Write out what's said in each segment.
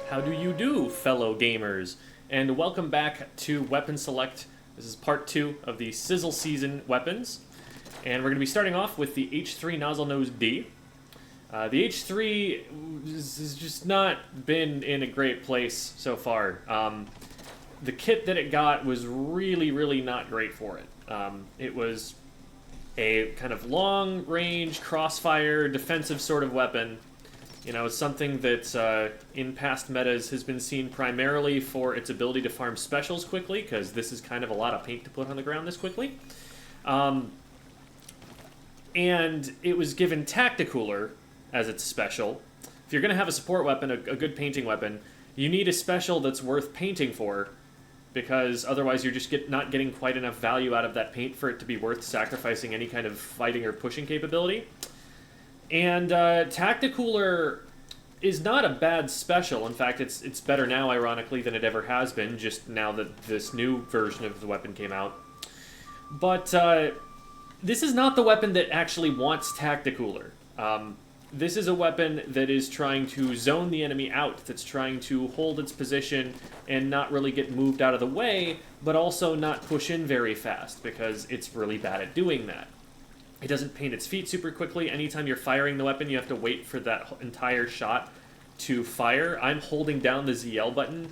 How do you do, fellow gamers? And welcome back to Weapon Select. This is part 2 of the Sizzle Season weapons. And we're going to be starting off with the H3 Nozzle Nose D. The H3 has just not been in a great place so far. The kit that it got was really not great for it. It was a kind of long-range, crossfire, defensive sort of weapon. You know, something that in past metas has been seen primarily for its ability to farm specials quickly, because this is kind of a lot of paint to put on the ground this quickly. And it was given Tacticooler as its special. If you're going to have a support weapon, a good painting weapon, you need a special that's worth painting for, because otherwise you're just not getting quite enough value out of that paint for it to be worth sacrificing any kind of fighting or pushing capability. And Tacticooler is not a bad special. In fact, it's better now, ironically, than it ever has been, just now that this new version of the weapon came out. But this is not the weapon that actually wants Tacticooler. This is a weapon that is trying to zone the enemy out, that's trying to hold its position and not really get moved out of the way, but also not push in very fast, because it's really bad at doing that. It doesn't paint its feet super quickly. Anytime you're firing the weapon, you have to wait for that entire shot to fire. I'm holding down the ZL button,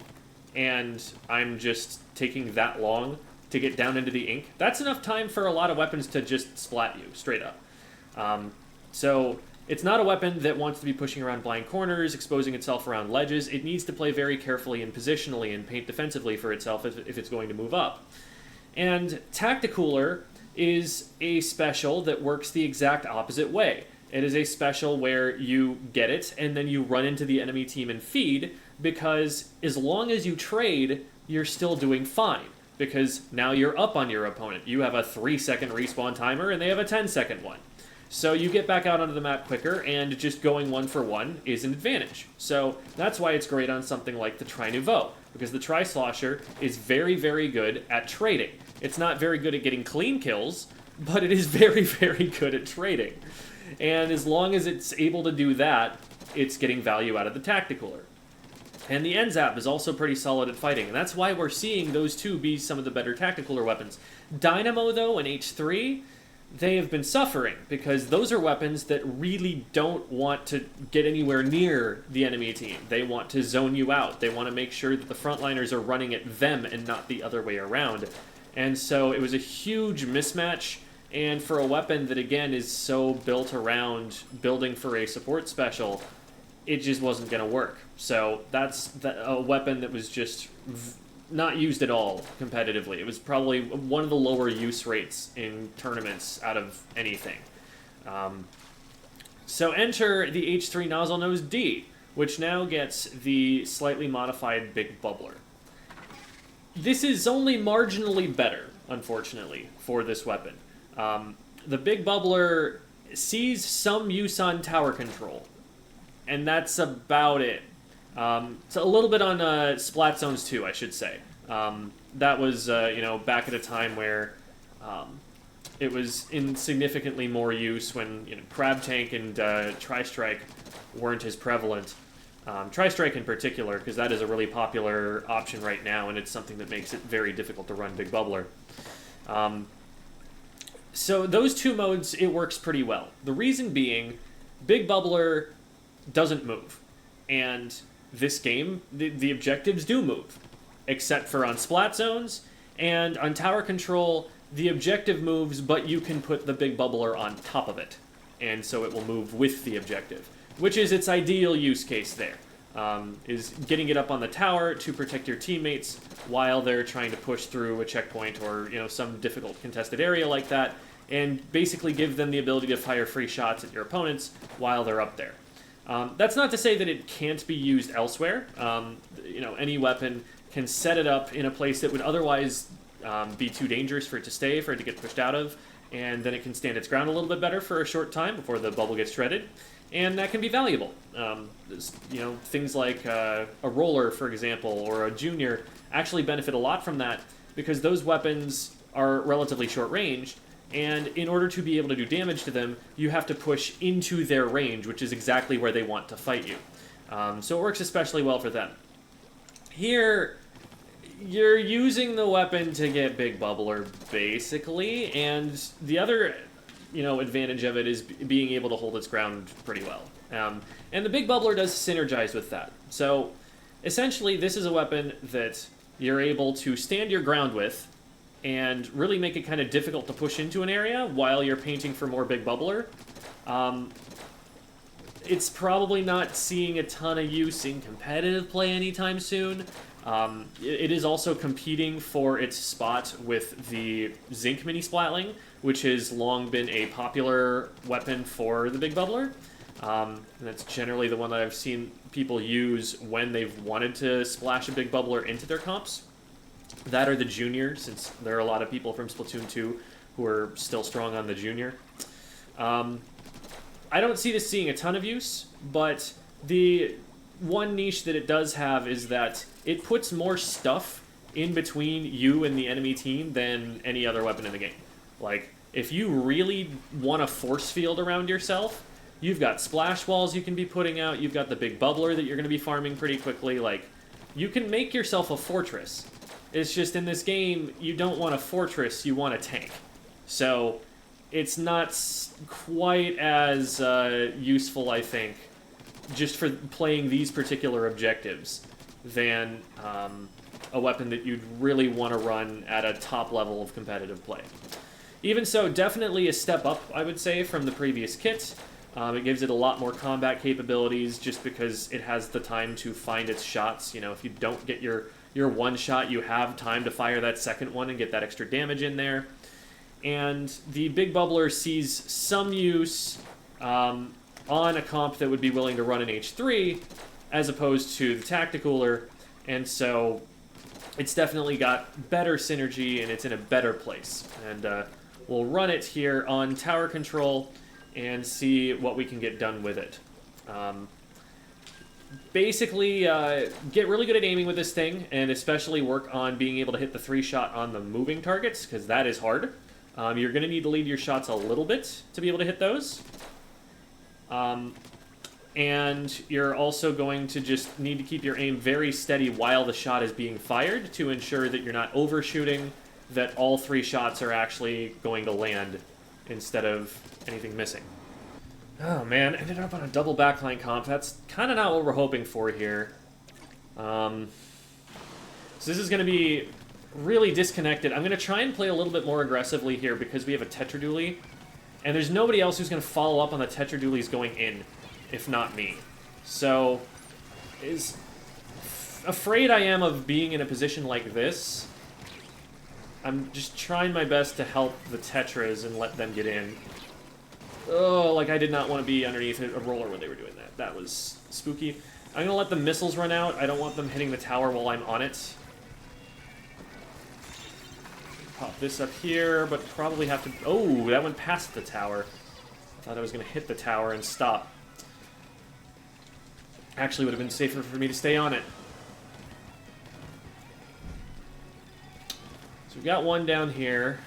and I'm just taking that long to get down into the ink. That's enough time for a lot of weapons to just splat you, straight up. So it's not a weapon that wants to be pushing around blind corners, exposing itself around ledges. It needs to play very carefully and positionally and paint defensively for itself if it's going to move up. And Tacticooler is a special that works the exact opposite way. It is a special where you get it, and then you run into the enemy team and feed, because as long as you trade, you're still doing fine. Because now you're up on your opponent. You have a 3-second respawn timer, and they have a 10-second one. So you get back out onto the map quicker, and just going 1-for-1 is an advantage. So that's why it's great on something like the Tri-Nouveau, because the Tri-Slosher is very good at trading. It's not very good at getting clean kills, but it is very good at trading. And as long as it's able to do that, it's getting value out of the Tacticooler. And the NZAP is also pretty solid at fighting, and that's why we're seeing those two be some of the better Tacticooler weapons. Dynamo, though, and H3, they have been suffering, because those are weapons that really don't want to get anywhere near the enemy team. They want to zone you out. They want to make sure that the frontliners are running at them and not the other way around. And so it was a huge mismatch, and for a weapon that, again, is so built around building for a support special, it just wasn't going to work. So that's a weapon that was just not used at all competitively. It was probably one of the lower use rates in tournaments out of anything. So enter the H3 Nozzle Nose D, which now gets the slightly modified Big Bubbler. This is only marginally better, unfortunately, for this weapon. The Big Bubbler sees some use on tower control, and that's about it. So a little bit on Splat Zones too, I should say. That was, back at a time where it was in significantly more use when, Crab Tank and Tri-Strike weren't as prevalent. Tri-Strike in particular, because that is a really popular option right now, and it's something that makes it very difficult to run Big Bubbler. So those two modes, it works pretty well. The reason being, Big Bubbler doesn't move. And this game, the objectives do move, except for on Splat Zones, and on Tower Control, the objective moves, but you can put the Big Bubbler on top of it, and so it will move with the objective, which is its ideal use case there, is getting it up on the tower to protect your teammates while they're trying to push through a checkpoint or, some difficult contested area like that, and basically give them the ability to fire free shots at your opponents while they're up there. That's not to say that it can't be used elsewhere. Any weapon can set it up in a place that would otherwise be too dangerous for it to stay, for it to get pushed out of, and then it can stand its ground a little bit better for a short time before the bubble gets shredded, and that can be valuable. Things like a roller, for example, or a junior actually benefit a lot from that, because those weapons are relatively short-ranged, And in order to be able to do damage to them, you have to push into their range, which is exactly where they want to fight you. So it works especially well for them. Here, you're using the weapon to get Big Bubbler, basically, and the other, advantage of it is being able to hold its ground pretty well. And the Big Bubbler does synergize with that. So, essentially, this is a weapon that you're able to stand your ground with and really make it kind of difficult to push into an area while you're painting for more Big Bubbler. It's probably not seeing a ton of use in competitive play anytime soon. It is also competing for its spot with the Zinc Mini Splatling, which has long been a popular weapon for the Big Bubbler. And that's generally the one that I've seen people use when they've wanted to splash a Big Bubbler into their comps. That or the Junior, since there are a lot of people from Splatoon 2 who are still strong on the Junior. I don't see this seeing a ton of use, but the one niche that it does have is that it puts more stuff in between you and the enemy team than any other weapon in the game. Like, if you really want a force field around yourself, you've got splash walls you can be putting out, you've got the Big Bubbler that you're going to be farming pretty quickly. Like, you can make yourself a fortress. It's just in this game, you don't want a fortress, you want a tank. So, it's not quite as useful, I think, just for playing these particular objectives than a weapon that you'd really want to run at a top level of competitive play. Even so, definitely a step up, I would say, from the previous kit. It gives it a lot more combat capabilities just because it has the time to find its shots. If you don't get your one shot, you have time to fire that second one and get that extra damage in there. And the Big Bubbler sees some use on a comp that would be willing to run an H3 as opposed to the Tacticooler, and so it's definitely got better synergy and it's in a better place. And we'll run it here on tower control and see what we can get done with it. Basically, get really good at aiming with this thing, and especially work on being able to hit the 3-shot on the moving targets, because that is hard. You're going to need to lead your shots a little bit to be able to hit those. And you're also going to just need to keep your aim very steady while the shot is being fired to ensure that you're not overshooting, that all 3 shots are actually going to land instead of anything missing. Oh man, ended up on a double backline comp. That's kind of not what we're hoping for here. So this is going to be really disconnected. I'm going to try and play a little bit more aggressively here because we have a Tetradually, and there's nobody else who's going to follow up on the Tetradualies going in, if not me. So, afraid I am of being in a position like this. I'm just trying my best to help the Tetras and let them get in. Oh, like I did not want to be underneath a roller when they were doing that. That was spooky. I'm going to let the missiles run out. I don't want them hitting the tower while I'm on it. Pop this up here, but probably have to... Oh, that went past the tower. I thought I was going to hit the tower and stop. Actually, would have been safer for me to stay on it. So we've got one down here.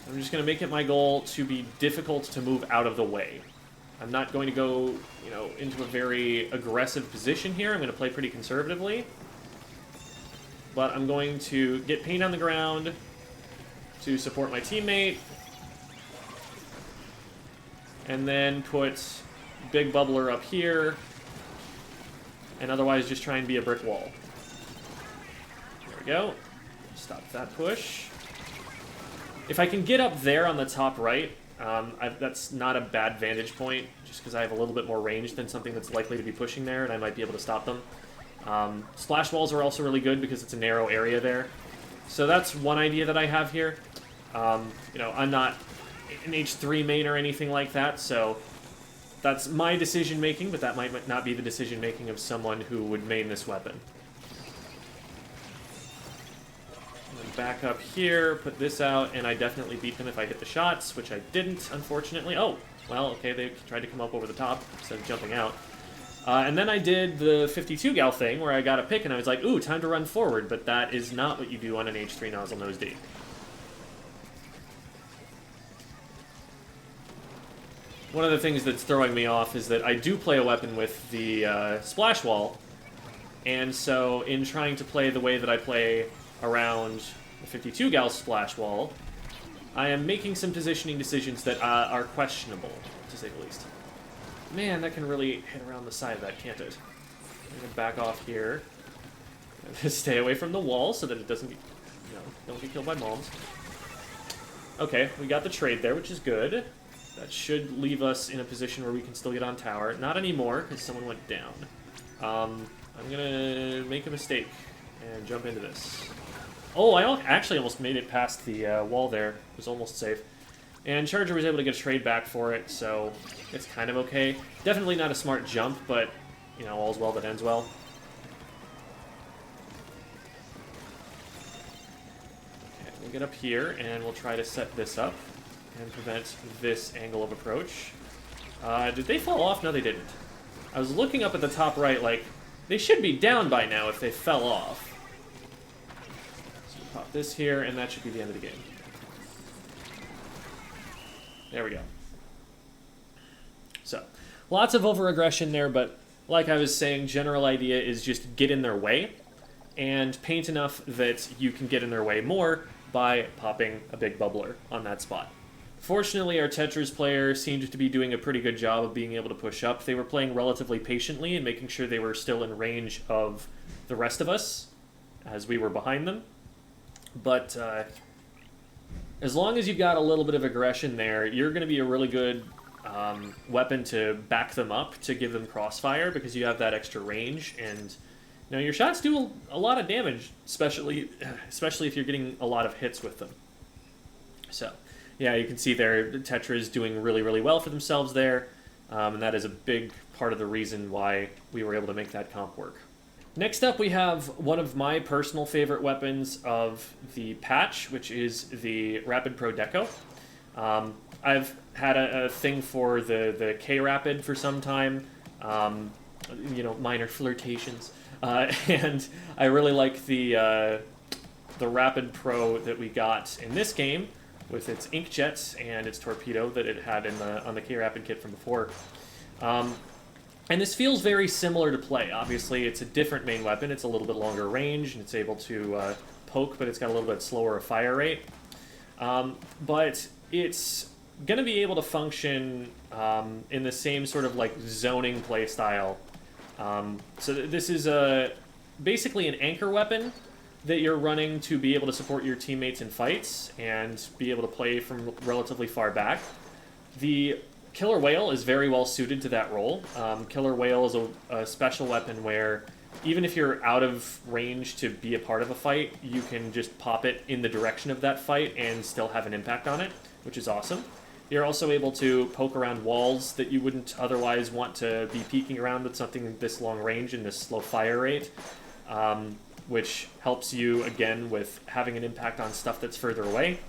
I'm just going to make it my goal to be difficult to move out of the way. I'm not going to go, into a very aggressive position here. I'm going to play pretty conservatively. But I'm going to get paint on the ground to support my teammate. And then put Big Bubbler up here. And otherwise just try and be a brick wall. There we go. Stop that push. If I can get up there on the top right, that's not a bad vantage point, just because I have a little bit more range than something that's likely to be pushing there, and I might be able to stop them. Splash walls are also really good because it's a narrow area there. So that's one idea that I have here. I'm not an H3 main or anything like that, so that's my decision-making, but that might not be the decision-making of someone who would main this weapon. Back up here, put this out, and I definitely beat them if I hit the shots, which I didn't, unfortunately. Oh, well, okay, they tried to come up over the top instead of jumping out. And then I did the 52 gal thing where I got a pick and I was like, ooh, time to run forward, but that is not what you do on an H3 nozzle nose D. One of the things that's throwing me off is that I do play a weapon with the splash wall, and so in trying to play the way that I play around the 52 gal splash wall, I am making some positioning decisions that are questionable, to say the least. Man, that can really hit around the side of that, can't it? I'm gonna back off here. Stay away from the wall so that it doesn't get, don't get killed by moms. Okay, we got the trade there, which is good. That should leave us in a position where we can still get on tower. Not anymore, because someone went down. I'm gonna make a mistake and jump into this. Oh, I actually almost made it past the wall there. It was almost safe. And Charger was able to get a trade back for it, so it's kind of okay. Definitely not a smart jump, but, all's well that ends well. Okay, we'll get up here, and we'll try to set this up and prevent this angle of approach. Did they fall off? No, they didn't. I was looking up at the top right, like, they should be down by now if they fell off. So we'll pop this here, and that should be the end of the game. There we go. So, lots of over-aggression there, but like I was saying, general idea is just get in their way and paint enough that you can get in their way more by popping a big bubbler on that spot. Fortunately, our Tetris player seemed to be doing a pretty good job of being able to push up. They were playing relatively patiently and making sure they were still in range of the rest of us as we were behind them. But as long as you've got a little bit of aggression there, you're going to be a really good weapon to back them up, to give them crossfire, because you have that extra range, and your shots do a lot of damage, especially if you're getting a lot of hits with them. So, yeah, you can see there, Tetra is doing really, really well for themselves there, and that is a big part of the reason why we were able to make that comp work. Next up, we have one of my personal favorite weapons of the patch, which is the Rapid Pro Deco. I've had a thing for the K-Rapid for some time, minor flirtations, and I really like the Rapid Pro that we got in this game with its inkjets and its torpedo that it had on the K-Rapid kit from before. And this feels very similar to play. Obviously, it's a different main weapon. It's a little bit longer range, and it's able to poke, but it's got a little bit slower fire rate. But it's going to be able to function in the same sort of like zoning play style. So this is basically an anchor weapon that you're running to be able to support your teammates in fights and be able to play from relatively far back. The Killer Whale is very well suited to that role. Killer Whale is a special weapon where even if you're out of range to be a part of a fight, you can just pop it in the direction of that fight and still have an impact on it, which is awesome. You're also able to poke around walls that you wouldn't otherwise want to be peeking around with something this long range and this slow fire rate, which helps you, again, with having an impact on stuff that's further away.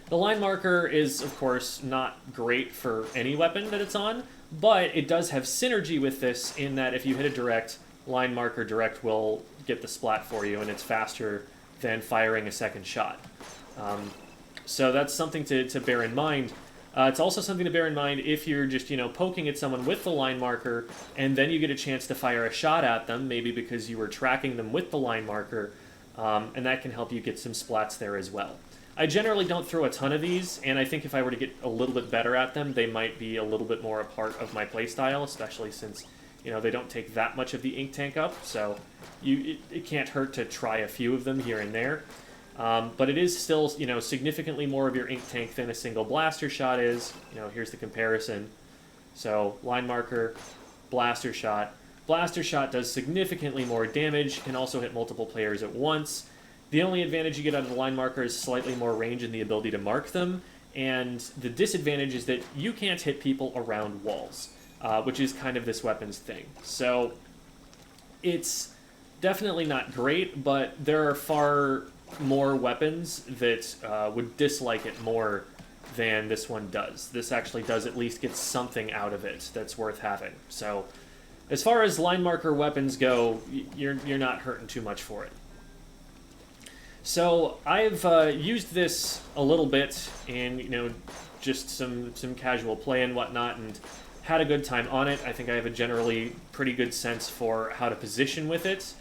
The line marker is, of course, not great for any weapon that it's on, but it does have synergy with this in that if you hit a direct, line marker direct will get the splat for you, and it's faster than firing a second shot. So that's something to bear in mind. It's also something to bear in mind if you're just, poking at someone with the line marker, and then you get a chance to fire a shot at them, maybe because you were tracking them with the line marker, and that can help you get some splats there as well. I generally don't throw a ton of these, and I think if I were to get a little bit better at them, they might be a little bit more a part of my playstyle, especially since, they don't take that much of the ink tank up, so it can't hurt to try a few of them here and there. But it is still, significantly more of your ink tank than a single blaster shot is. Here's the comparison. So, line marker, blaster shot. Blaster shot does significantly more damage, can also hit multiple players at once. The only advantage you get out of the line marker is slightly more range and the ability to mark them, and the disadvantage is that you can't hit people around walls, which is kind of this weapon's thing. So, it's definitely not great, but there are far more weapons that would dislike it more than this one does. This actually does at least get something out of it that's worth having. So As far as line marker weapons go, you're not hurting too much for it. So I've used this a little bit in, just some casual play and whatnot, and had a good time on it. I think I have a generally pretty good sense for how to position with it.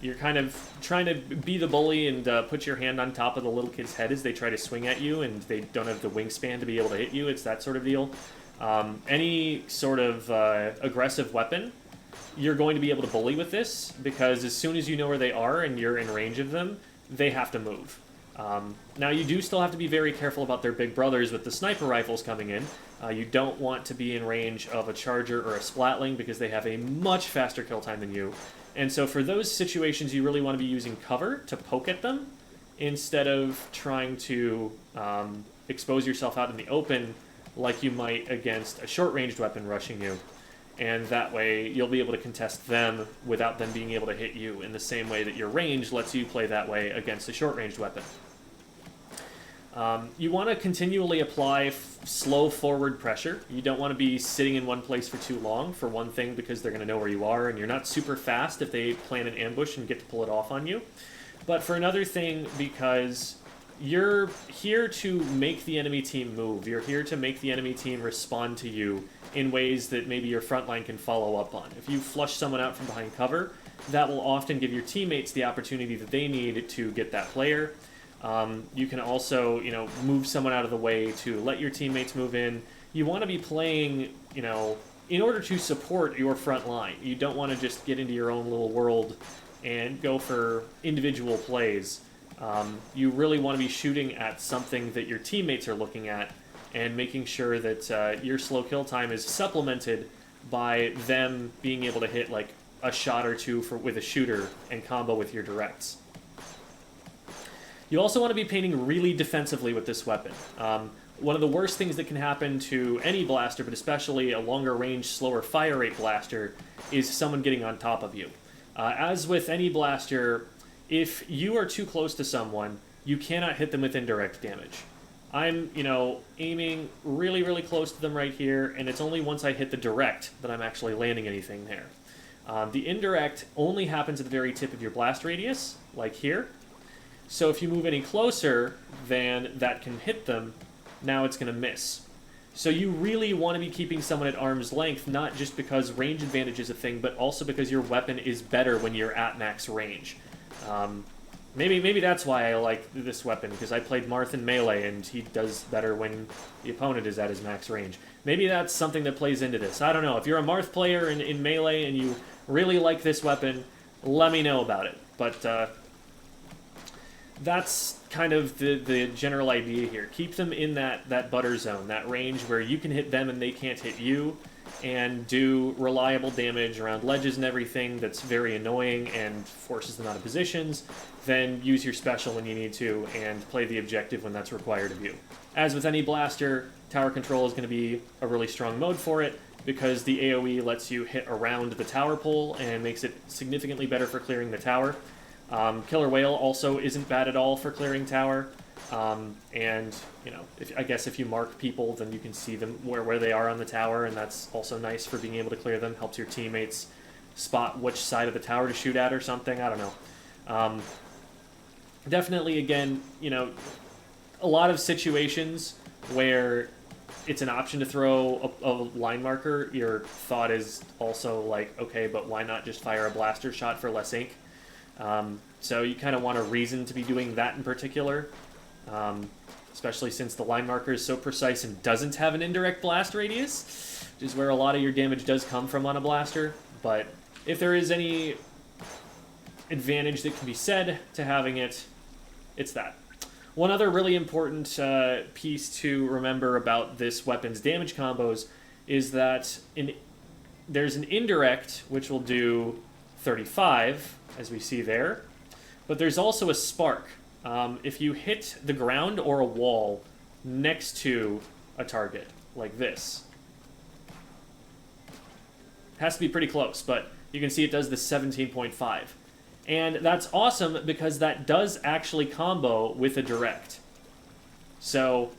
You're kind of trying to be the bully and put your hand on top of the little kid's head as they try to swing at you, and they don't have the wingspan to be able to hit you. It's that sort of deal. Any sort of aggressive weapon, you're going to be able to bully with this, because as soon as you know where they are and you're in range of them, they have to move. Now, you do still have to be very careful about their big brothers with the sniper rifles coming in. You don't want to be in range of a charger or a splatling, because they have a much faster kill time than you. And so for those situations, you really want to be using cover to poke at them, instead of trying to expose yourself out in the open like you might against a short-ranged weapon rushing you. And that way, you'll be able to contest them without them being able to hit you, in the same way that your range lets you play that way against a short-ranged weapon. You want to continually apply slow forward pressure. You don't want to be sitting in one place for too long, for one thing, because they're going to know where you are, and you're not super fast if they plan an ambush and get to pull it off on you. But for another thing, because you're here to make the enemy team move. You're here to make the enemy team respond to you in ways that maybe your front line can follow up on. If you flush someone out from behind cover, that will often give your teammates the opportunity that they need to get that player. You can also, move someone out of the way to let your teammates move in. You want to be playing, in order to support your front line. You don't want to just get into your own little world and go for individual plays. You really want to be shooting at something that your teammates are looking at, and making sure that your slow kill time is supplemented by them being able to hit like a shot or two with a shooter and combo with your directs. You also want to be painting really defensively with this weapon. One of the worst things that can happen to any blaster, but especially a longer range, slower fire rate blaster, is someone getting on top of you. As with any blaster, if you are too close to someone, you cannot hit them with indirect damage. I'm, aiming really, really close to them right here, and it's only once I hit the direct that I'm actually landing anything there. The indirect only happens at the very tip of your blast radius, like here. So if you move any closer than that can hit them, now it's going to miss. So you really want to be keeping someone at arm's length, not just because range advantage is a thing, but also because your weapon is better when you're at max range. Maybe that's why I like this weapon, because I played Marth in Melee, and he does better when the opponent is at his max range. Maybe that's something that plays into this. I don't know. If you're a Marth player in Melee and you really like this weapon, let me know about it. But that's kind of the general idea here. Keep them in that butter zone, that range where you can hit them and they can't hit you, and do reliable damage around ledges and everything that's very annoying and forces them out of positions. Then use your special when you need to, and play the objective when that's required of you. As with any blaster, tower control is going to be a really strong mode for it, because the AoE lets you hit around the tower pole and makes it significantly better for clearing the tower. Killer Whale also isn't bad at all for clearing tower. And, I guess if you mark people, then you can see them where they are on the tower, and that's also nice for being able to clear them. Helps your teammates spot which side of the tower to shoot at or something. I don't know. Definitely, again, a lot of situations where it's an option to throw a line marker, your thought is also like, okay, but why not just fire a blaster shot for less ink? So you kind of want a reason to be doing that in particular, especially since the line marker is so precise and doesn't have an indirect blast radius, which is where a lot of your damage does come from on a blaster. But if there is any advantage that can be said to having it, it's that. One other really important piece to remember about this weapon's damage combos is that there's an indirect, which will do 35, as we see there, but there's also a spark. If you hit the ground or a wall next to a target, like this, it has to be pretty close, but you can see it does the 17.5. And that's awesome because that does actually combo with a direct. So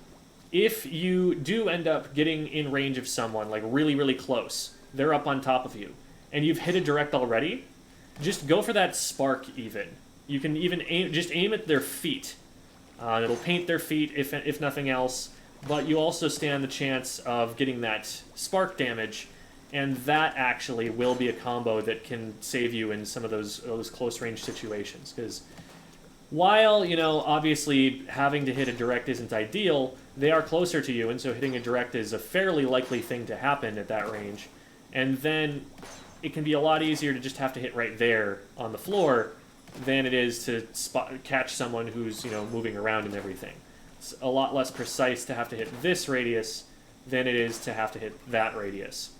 if you do end up getting in range of someone, like really, really close, they're up on top of you, and you've hit a direct already, just go for that spark even. You can even aim at their feet. It'll paint their feet, if nothing else, but you also stand the chance of getting that spark damage, and that actually will be a combo that can save you in some of those close-range situations, because while, you know, obviously having to hit a direct isn't ideal, they are closer to you, and so hitting a direct is a fairly likely thing to happen at that range. And then it can be a lot easier to just have to hit right there on the floor than it is to catch someone who's, you know, moving around and everything. It's a lot less precise to have to hit this radius than it is to have to hit that radius.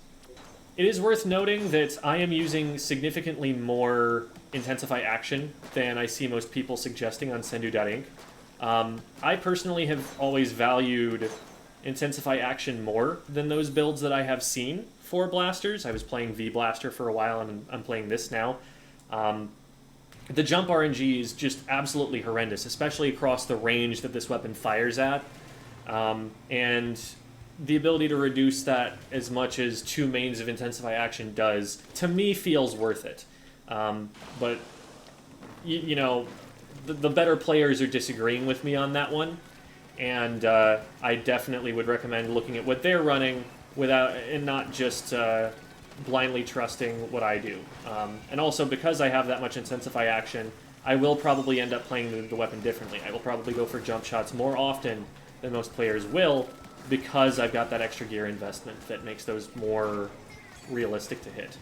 It is worth noting that I am using significantly more Intensify Action than I see most people suggesting on Sendu.inc. I personally have always valued Intensify Action more than those builds that I have seen for blasters. I was playing V-Blaster for a while, and I'm playing this now. The jump RNG is just absolutely horrendous, especially across the range that this weapon fires at. And the ability to reduce that as much as 2 mains of Intensify Action does, to me, feels worth it. But, you know, the better players are disagreeing with me on that one. And I definitely would recommend looking at what they're running and not just blindly trusting what I do. And also, because I have that much Intensify Action, I will probably end up playing the weapon differently. I will probably go for jump shots more often than most players will, because I've got that extra gear investment that makes those more realistic to hit.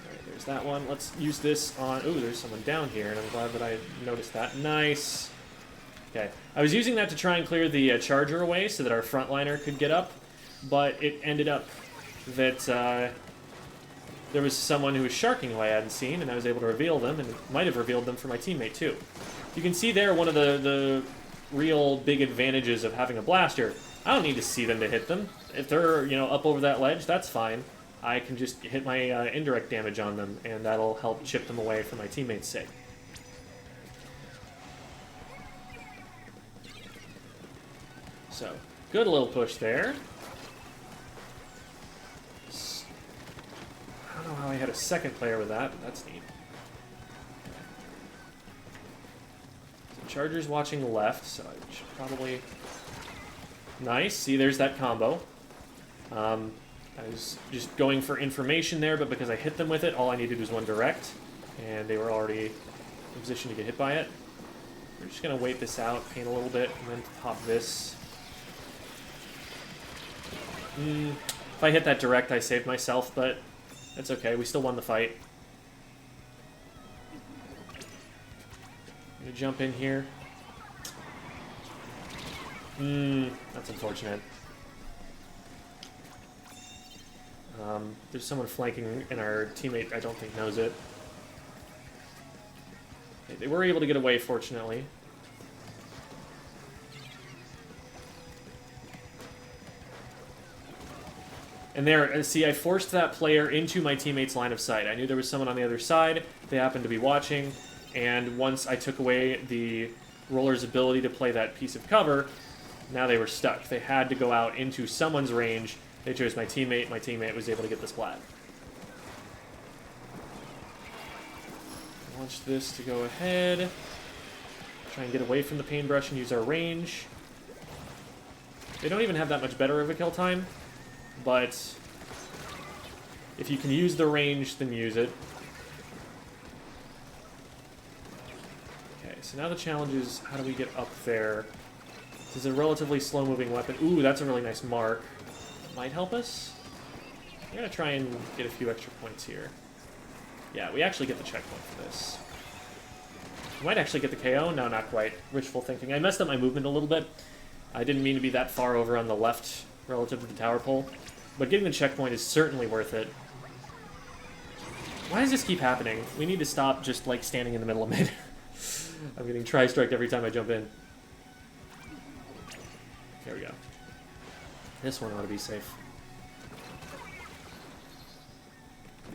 Alright, there's that one. Let's use this on... Ooh, there's someone down here, and I'm glad that I noticed that. Nice. Okay. I was using that to try and clear the charger away so that our frontliner could get up, but it ended up that there was someone who was sharking who I hadn't seen, and I was able to reveal them, and might have revealed them for my teammate too. You can see there one of the real big advantages of having a blaster. I don't need to see them to hit them. If they're, you know, up over that ledge, that's fine. I can just hit my indirect damage on them, and that'll help chip them away for my teammates' sake. So, good little push there. I don't know how I had a second player with that, but that's neat. Charger's watching left, so I should probably... Nice. See, there's that combo. I was just going for information there, but because I hit them with it, all I needed was one direct, and they were already in position to get hit by it. We're just going to wait this out, paint a little bit, and then pop this. If I hit that direct, I saved myself, but that's okay. We still won the fight. I'm gonna jump in here. That's unfortunate. There's someone flanking, and our teammate, I don't think, knows it. Okay, they were able to get away, fortunately. And there, see, I forced that player into my teammate's line of sight. I knew there was someone on the other side. They happened to be watching. And once I took away the roller's ability to play that piece of cover, now they were stuck. They had to go out into someone's range. They chose my teammate. My teammate was able to get the splat. Launch this to go ahead. Try and get away from the paintbrush and use our range. They don't even have that much better of a kill time, but if you can use the range, then use it. Okay, so now the challenge is, how do we get up there? This is a relatively slow-moving weapon. Ooh, that's a really nice mark. Might help us. I'm going to try and get a few extra points here. Yeah, we actually get the checkpoint for this. We might actually get the KO. No, not quite. Wishful thinking. I messed up my movement a little bit. I didn't mean to be that far over on the left relative to the tower pole. But getting the checkpoint is certainly worth it. Why does this keep happening? We need to stop just, like, standing in the middle of mid. I'm getting tri-striked every time I jump in. There we go. This one ought to be safe.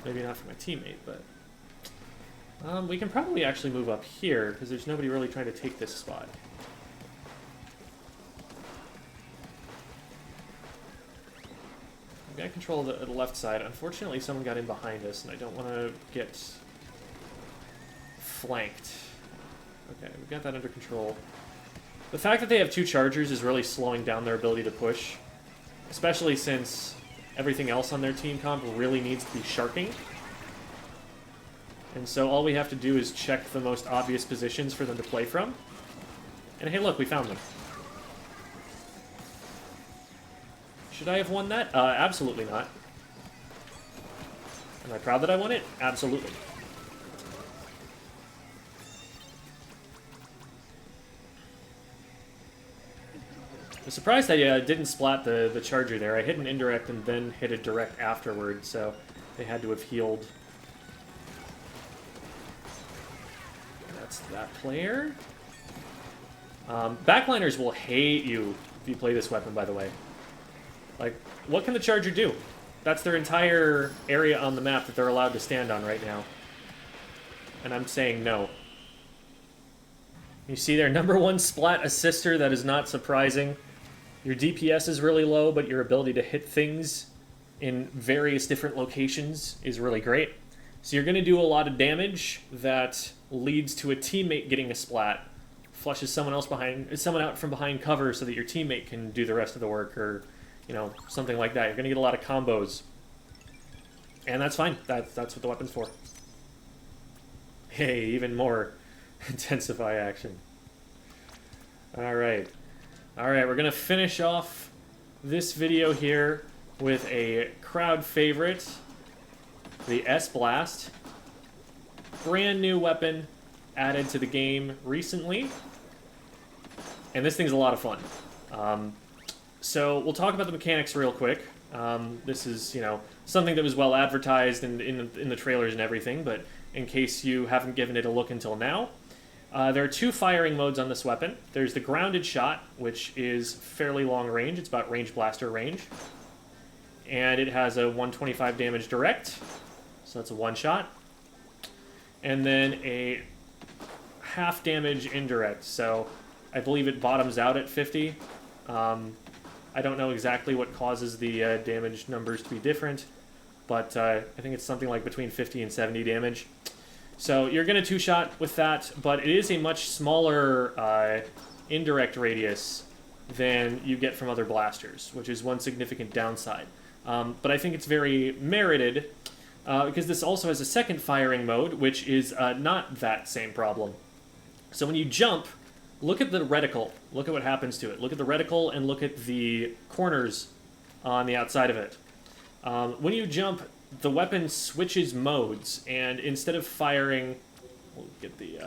Maybe not for my teammate, but... we can probably actually move up here, because there's nobody really trying to take this spot. control the left side. Unfortunately, someone got in behind us, and I don't want to get flanked. Okay, we've got that under control. The fact that they have 2 chargers is really slowing down their ability to push, especially since everything else on their team comp really needs to be sharking. And so all we have to do is check the most obvious positions for them to play from. And hey, look, we found them. Should I have won that? Absolutely not. Am I proud that I won it? Absolutely. I'm surprised I didn't splat the charger there. I hit an indirect and then hit a direct afterward, so they had to have healed. That's that player. Backliners will hate you if you play this weapon, by the way. Like, what can the charger do? That's their entire area on the map that they're allowed to stand on right now. And I'm saying no. You see their #1 splat assister, that is not surprising. Your DPS is really low, but your ability to hit things in various different locations is really great. So you're going to do a lot of damage that leads to a teammate getting a splat, flushes someone out from behind cover so that your teammate can do the rest of the work, or, you know, something like that. You're going to get a lot of combos. And that's fine. That's what the weapon's for. Hey, even more intensify action. Alright. Alright, we're going to finish off this video here with a crowd favorite, the S-Blast. Brand new weapon added to the game recently. And this thing's a lot of fun. So we'll talk about the mechanics real quick. This is, you know, something that was well advertised in the trailers and everything, but in case you haven't given it a look until now, there are 2 firing modes on this weapon. There's the grounded shot, which is fairly long range. It's about range blaster range. And it has a 125 damage direct, so that's a 1 shot. And then a half damage indirect, so I believe it bottoms out at 50. I don't know exactly what causes the damage numbers to be different, but I think it's something like between 50 and 70 damage. So you're going to 2-shot with that, but it is a much smaller indirect radius than you get from other blasters, which is one significant downside. But I think it's very merited, because this also has a second firing mode, which is not that same problem. So when you jump, look at the reticle. Look at what happens to it. Look at the reticle and look at the corners on the outside of it. When you jump, the weapon switches modes, and instead of firing... We'll get the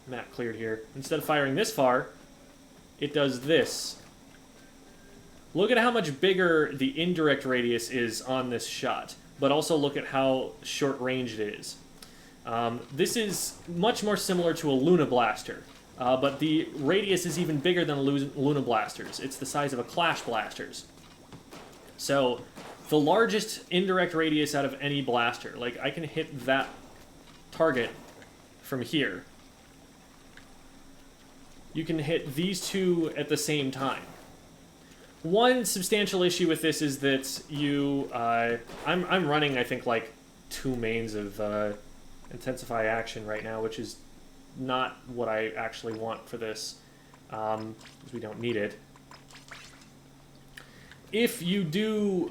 map cleared here. Instead of firing this far, it does this. Look at how much bigger the indirect radius is on this shot, but also look at how short-ranged it is. This is much more similar to a Luna Blaster, but the radius is even bigger than Luna Blasters. It's the size of a Clash Blasters. So, the largest indirect radius out of any blaster, like, I can hit that target from here. You can hit these 2 at the same time. One substantial issue with this is that you, I'm running, I think, like 2 mains of Intensify Action right now, which is not what I actually want for this, because we don't need it. If you do,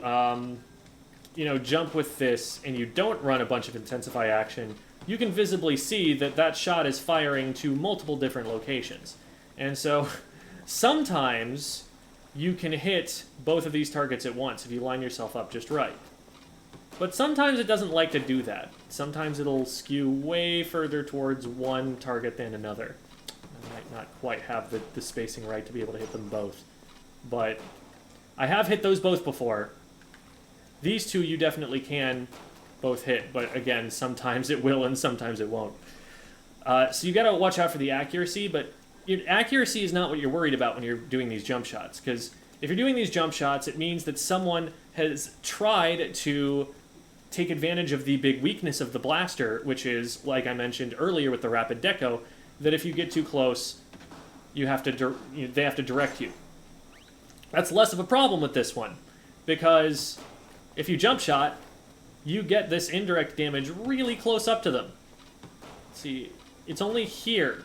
you know, jump with this and you don't run a bunch of Intensify Action, you can visibly see that that shot is firing to multiple different locations. And so, sometimes you can hit both of these targets at once if you line yourself up just right. But sometimes it doesn't like to do that. Sometimes it'll skew way further towards one target than another. I might not quite have the spacing right to be able to hit them both. But I have hit those both before. These 2 you definitely can both hit, but again, sometimes it will and sometimes it won't. So you gotta watch out for the accuracy, but accuracy is not what you're worried about when you're doing these jump shots, because if you're doing these jump shots, it means that someone has tried to take advantage of the big weakness of the blaster, which is, like I mentioned earlier with the rapid deco, that if you get too close, you have to they have to direct you. That's less of a problem with this one, because if you jump shot, you get this indirect damage really close up to them. See, it's only here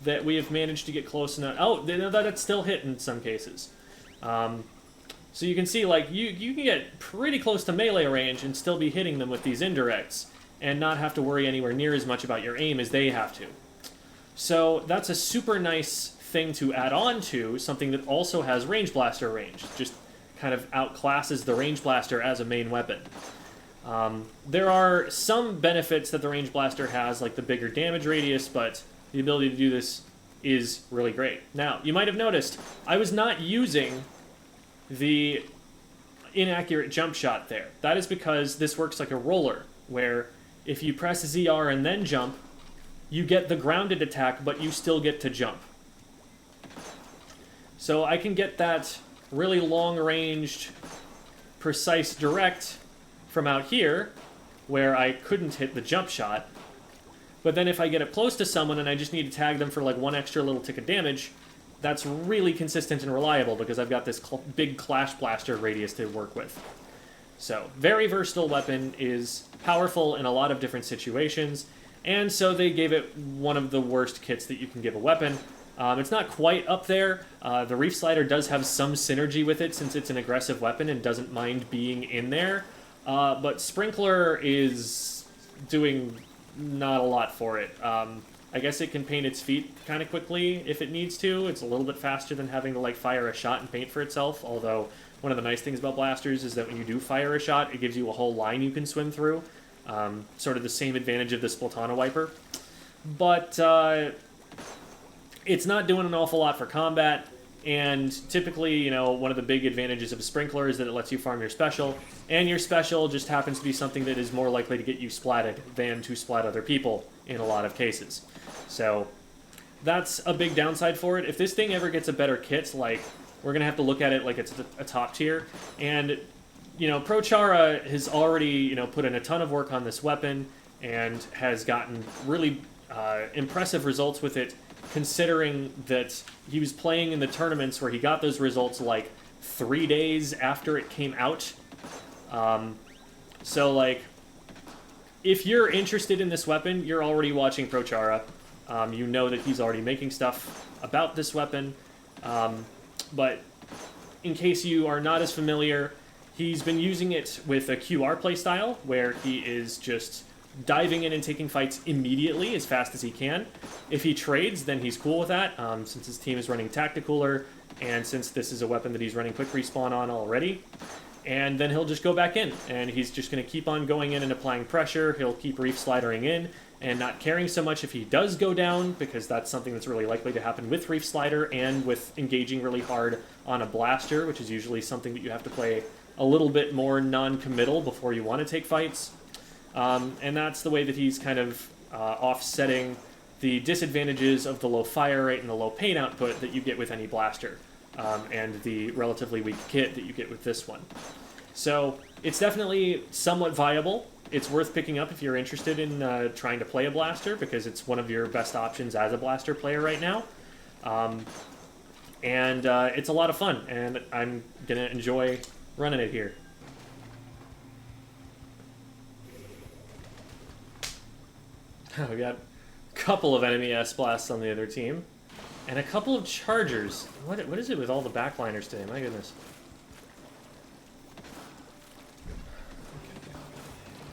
that we have managed to get close enough. Oh, that's still hit in some cases. So you can see, like, you can get pretty close to melee range and still be hitting them with these indirects and not have to worry anywhere near as much about your aim as they have to. So that's a super nice thing to add on to something that also has range blaster range. Just kind of outclasses the range blaster as a main weapon. There are some benefits that the range blaster has, like the bigger damage radius, but the ability to do this is really great. Now, you might have noticed, I was not using the inaccurate jump shot there. That is because this works like a roller, where if you press ZR and then jump, you get the grounded attack, but you still get to jump. So I can get that really long-ranged, precise direct from out here, where I couldn't hit the jump shot. But then if I get up close to someone and I just need to tag them for like one extra little tick of damage, that's really consistent and reliable because I've got this big Clash Blaster radius to work with. So, very versatile weapon, is powerful in a lot of different situations, and so they gave it one of the worst kits that you can give a weapon. It's not quite up there. The Reef Slider does have some synergy with it since it's an aggressive weapon and doesn't mind being in there, but Sprinkler is doing not a lot for it. I guess it can paint its feet kind of quickly if it needs to. It's a little bit faster than having to like fire a shot and paint for itself, although one of the nice things about blasters is that when you do fire a shot, it gives you a whole line you can swim through. Sort of the same advantage of the Splatana Wiper. But it's not doing an awful lot for combat, and typically, you know, one of the big advantages of a Sprinkler is that it lets you farm your special, and your special just happens to be something that is more likely to get you splatted than to splat other people in a lot of cases. So that's a big downside for it. If this thing ever gets a better kit, like, we're going to have to look at it like it's a top tier, and, you know, ProChara has already, you know, put in a ton of work on this weapon and has gotten really impressive results with it, considering that he was playing in the tournaments where he got those results like 3 days after it came out. So, like, if you're interested in this weapon, you're already watching ProChara. You know that he's already making stuff about this weapon. But in case you are not as familiar, he's been using it with a QR playstyle, where he is just diving in and taking fights immediately, as fast as he can. If he trades, then he's cool with that, since his team is running Tacticooler, and since this is a weapon that he's running quick respawn on already. And then he'll just go back in, and he's just going to keep on going in and applying pressure. He'll keep Reef Slidering in, and not caring so much if he does go down, because that's something that's really likely to happen with Reef Slider, and with engaging really hard on a Blaster, which is usually something that you have to play a little bit more non-committal before you want to take fights. And that's the way that he's kind of offsetting the disadvantages of the low fire rate and the low paint output that you get with any Blaster, and the relatively weak kit that you get with this one. So it's definitely somewhat viable. It's worth picking up if you're interested in trying to play a Blaster, because it's one of your best options as a Blaster player right now. And it's a lot of fun, and I'm going to enjoy running it here. We got a couple of enemy S-Blasts on the other team, and a couple of Chargers. What is it with all the backliners today? My goodness.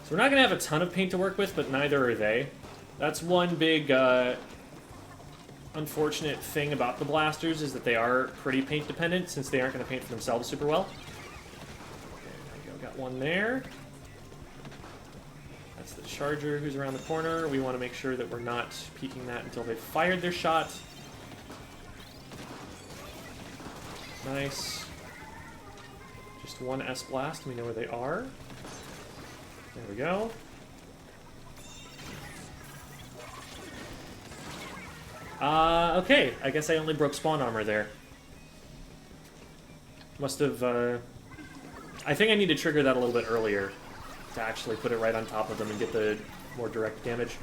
So we're not going to have a ton of paint to work with, but neither are they. That's one big unfortunate thing about the Blasters, is that they are pretty paint dependent, since they aren't going to paint for themselves super well. Okay, there we go. Got one there. That's the Charger who's around the corner. We want to make sure that we're not peeking that until they've fired their shot. Nice. Just one S-Blast. We know where they are. There we go. Okay. I guess I only broke spawn armor there. Must have, I think I need to trigger that a little bit earlier to actually put it right on top of them and get the more direct damage.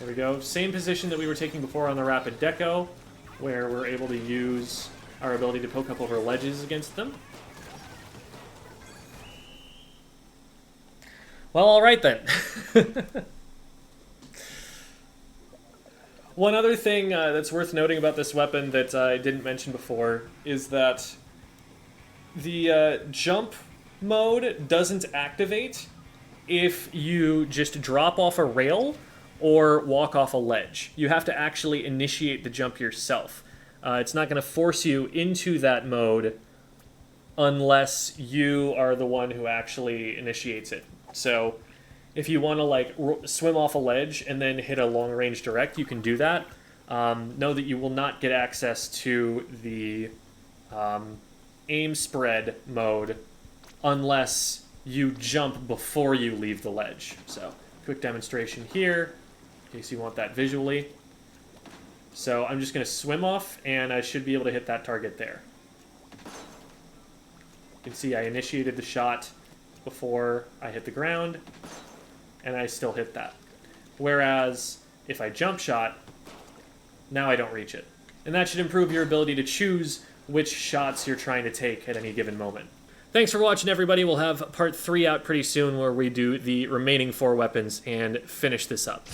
There we go. Same position that we were taking before on the rapid deco, where we're able to use our ability to poke up over ledges against them. Well, alright then. One other thing that's worth noting about this weapon that I didn't mention before is that the jump mode doesn't activate if you just drop off a rail or walk off a ledge. You have to actually initiate the jump yourself. It's not going to force you into that mode unless you are the one who actually initiates it. So if you want to like swim off a ledge and then hit a long-range direct, you can do that. Know that you will not get access to the aim spread mode unless you jump before you leave the ledge. So quick demonstration here, in case you want that visually. So I'm just going to swim off, and I should be able to hit that target there. You can see I initiated the shot before I hit the ground, and I still hit that. Whereas if I jump shot, now I don't reach it. And that should improve your ability to choose which shots you're trying to take at any given moment. Thanks for watching, everybody. We'll have part 3 out pretty soon where we do the remaining 4 weapons and finish this up.